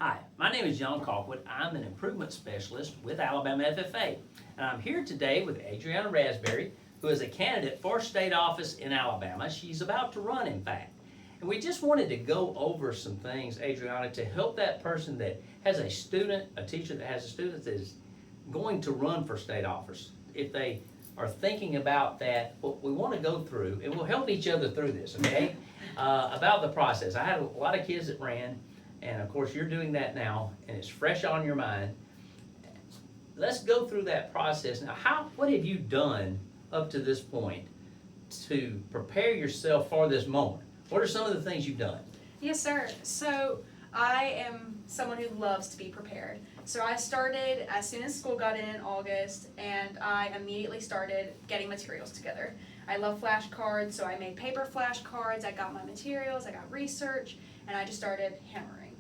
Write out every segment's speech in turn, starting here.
Hi, my name is John Colquitt. I'm an improvement specialist with Alabama FFA. And I'm here today with Adriana Raspberry, who is a candidate for state office in Alabama. She's about to run, in fact. And we just wanted to go over some things, Adriana, to help that person that has a student, a teacher that has a student that is going to run for state office. If they are thinking about that, what we want to go through, and we'll help each other through this, okay? About the process. I had a lot of kids that ran, and of course you're doing that now, and it's fresh on your mind. Let's go through that process. Now, what have you done up to this point to prepare yourself for this moment? What are some of the things you've done? Yes, sir. So I am someone who loves to be prepared. So I started as soon as school got in August, and I immediately started getting materials together. I love flashcards, so I made paper flashcards, I got my materials, I got research, and I just started hammering.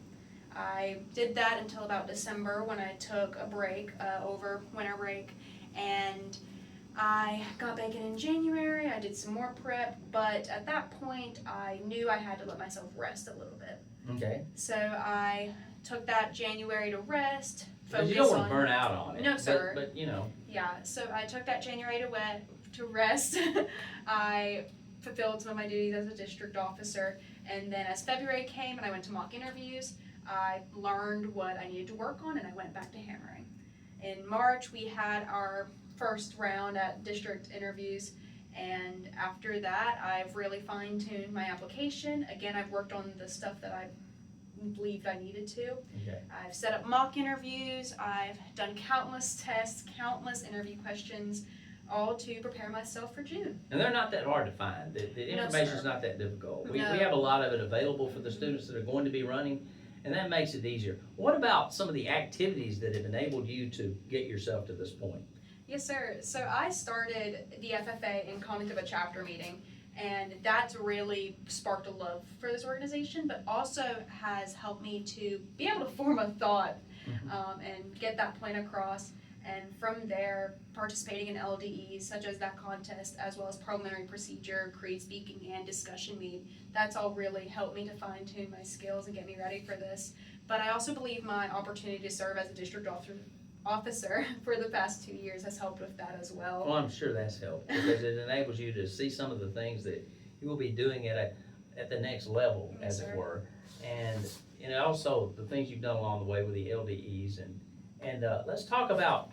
I did that until about December when I took a break, over winter break, and I got back in January. I did some more prep, but at that point I knew I had to let myself rest a little bit. Okay. So I took that January to rest, Because focus you don't want on. to burn out on it. No, sir. But you know. Yeah, so I took that January to rest. I fulfilled some of my duties as a district officer, and then as February came and I went to mock interviews, I learned what I needed to work on and I went back to hammering. In March, we had our first round at district interviews, and after that, I've really fine-tuned my application. Again, I've worked on the stuff that I believed I needed to. Okay. I've set up mock interviews, I've done countless tests, countless interview questions, all to prepare myself for June. And they're not that hard to find. The No, information's sir. not that difficult. We No. have a lot of it available for the students that are going to be running, and that makes it easier. What about some of the activities that have enabled you to get yourself to this point? Yes, sir. So I started the FFA in conduct of a chapter meeting, and that's really sparked a love for this organization, but also has helped me to be able to form a thought and get that point across. And from there, participating in LDEs such as that contest, as well as parliamentary procedure, creed speaking, and discussion meet, that's all really helped me to fine tune my skills and get me ready for this. But I also believe my opportunity to serve as a district officer for the past 2 years has helped with that as well. Well, I'm sure that's helped, because it enables you to see some of the things that you will be doing at the next level, Yes, as it sir. were. And also the things you've done along the way with the LDEs. And let's talk about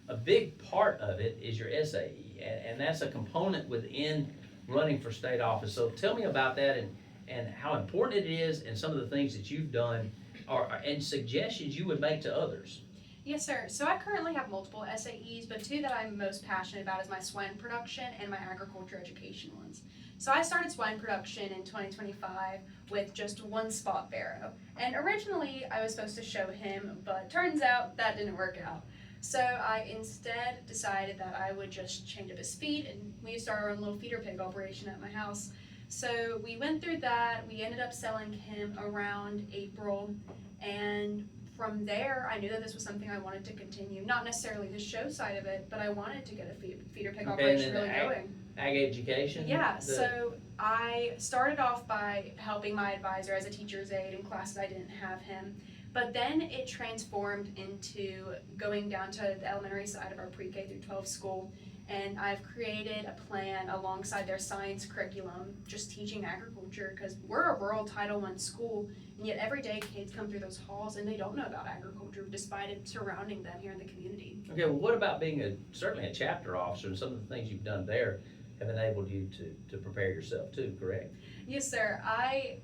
a big part of it is your SAE, and that's a component within running for state office. So tell me about that and how important it is, and some of the things that you've done and suggestions you would make to others. Yes, sir. So I currently have multiple SAEs, but two that I'm most passionate about is my swine production and my agriculture education ones. So I started swine production in 2025 with just one spot barrow. And originally I was supposed to show him, but turns out that didn't work out. So I instead decided that I would just change up his feed, and we started our own little feeder pig operation at my house. So we went through that. We ended up selling him around April, and from there, I knew that this was something I wanted to continue. Not necessarily the show side of it, but I wanted to get a feeder pig operation really going. Ag education? Yeah, so I started off by helping my advisor as a teacher's aide in classes I didn't have him. But then it transformed into going down to the elementary side of our pre-K through 12 school. And I've created a plan alongside their science curriculum, just teaching agriculture, because we're a rural Title I school, and yet every day kids come through those halls and they don't know about agriculture despite it surrounding them here in the community. Okay, well, what about being certainly a chapter officer, and some of the things you've done there have enabled you to prepare yourself too, correct? Yes, sir. I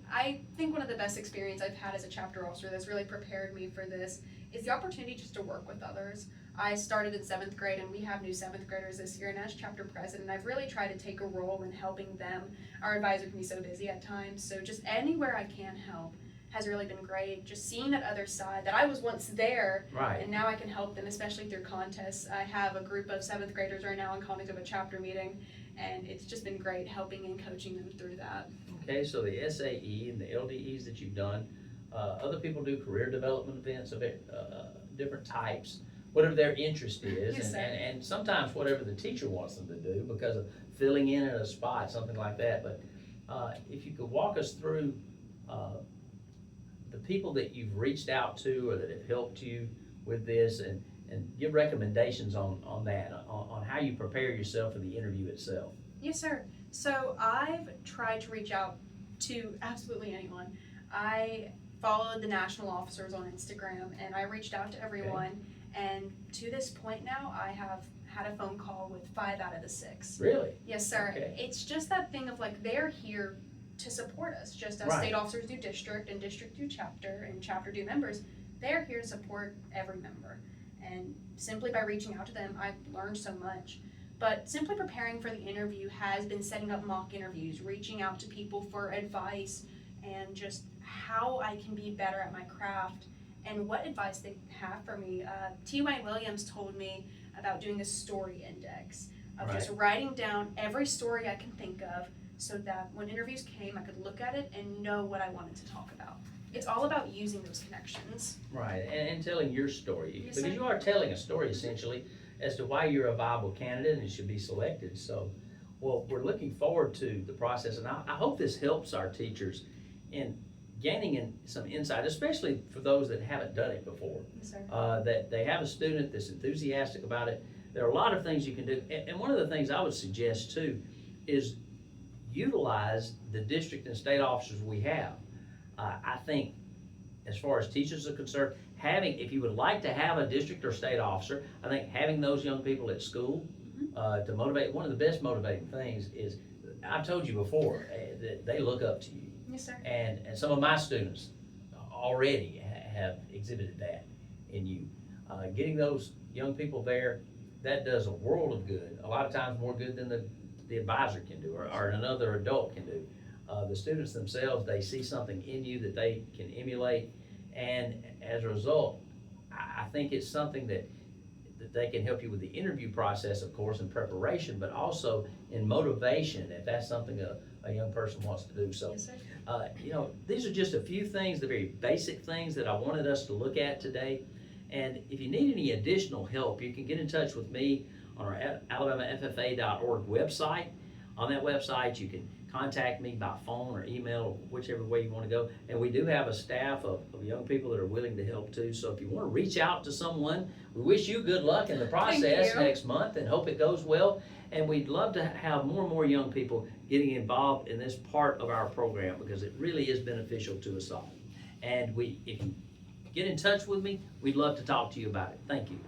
think one of the best experience I've had as a chapter officer that's really prepared me for this is the opportunity just to work with others. I started in 7th grade, and we have new 7th graders this year, and as chapter president, I've really tried to take a role in helping them. Our advisor can be so busy at times, so just anywhere I can help has really been great. Just seeing that other side, that I was once there, Right. and now I can help them, especially through contests. I have a group of 7th graders right now in conduct of a chapter meeting, and it's just been great helping and coaching them through that. Okay, so the SAE and the LDEs that you've done, other people do career development events of different types, whatever their interest is, Yes, sir. and sometimes whatever the teacher wants them to do because of filling in at a spot, something like that. But if you could walk us through the the people that you've reached out to or that have helped you with this, and give recommendations on that, on how you prepare yourself for the interview itself. Yes, sir. So I've tried to reach out to absolutely anyone. I followed the national officers on Instagram and I reached out to everyone. And to this point now, I have had a phone call with 5 out of the 6. Really? Yes, sir. Okay. It's just that thing of like, they're here to support us, just as Right. state officers do district and district do chapter and chapter do members. They're here to support every member. And simply by reaching out to them, I've learned so much. But simply preparing for the interview has been setting up mock interviews, reaching out to people for advice, and just how I can be better at my craft and what advice they have for me. T.Y. Williams told me about doing a story index, of just writing down every story I can think of so that when interviews came, I could look at it and know what I wanted to talk about. It's all about using those connections. Right, and telling your story, Yes, because sir. you are telling a story essentially as to why you're a viable candidate and should be selected. So, well, we're looking forward to the process, and I hope this helps our teachers in gaining some insight, especially for those that haven't done it before. Yes, sir. That they have a student that's enthusiastic about it. There are a lot of things you can do, and one of the things I would suggest too is utilize the district and state officers we have. I think, as far as teachers are concerned, if you would like to have a district or state officer, I think having those young people at school to motivate, one of the best motivating things is, I've told you before, that they look up to you. Yes, sir. And some of my students already have exhibited that in you. Getting those young people there, that does a world of good. A lot of times more good than the advisor can do, or another adult can do. The students themselves, they see something in you that they can emulate, and as a result, I think it's something that they can help you with the interview process, of course, in preparation, but also in motivation, if that's something a young person wants to do. So, Yes, sir. these are just a few things, the very basic things that I wanted us to look at today. And if you need any additional help, you can get in touch with me on our alabamaffa.org website. On that website, you can contact me by phone or email, or whichever way you want to go. And we do have a staff of young people that are willing to help too. So if you want to reach out to someone, we wish you good luck in the process you. next month and hope it goes well. And we'd love to have more and more young people getting involved in this part of our program, because it really is beneficial to us all. And if you get in touch with me, we'd love to talk to you about it. Thank you.